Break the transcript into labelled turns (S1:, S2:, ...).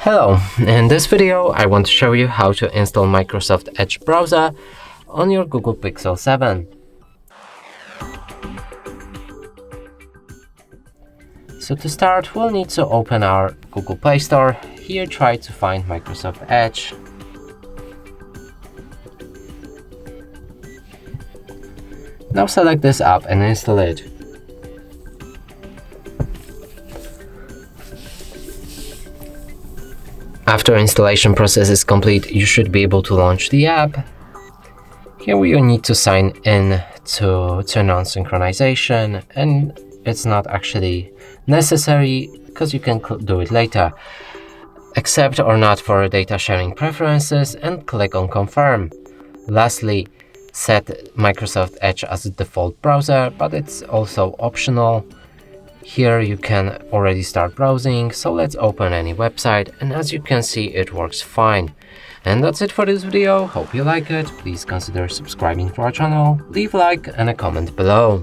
S1: Hello, in this video I want to show you how to install Microsoft Edge browser on your Google Pixel 7. So to start, we'll need to open our Google Play Store. Here try to find Microsoft Edge. Now select this app and install it. After installation process is complete, you should be able to launch the app. Here we need to sign in to turn on synchronization, and it's not actually necessary because you can do it later. Accept or not for data sharing preferences and click on confirm. Lastly, set Microsoft Edge as a default browser, but it's also optional. Here you can already start browsing, so let's open any website, and as you can see it works fine. And that's it for this video. Hope you like it. Please consider subscribing to our channel, leave a like and a comment below.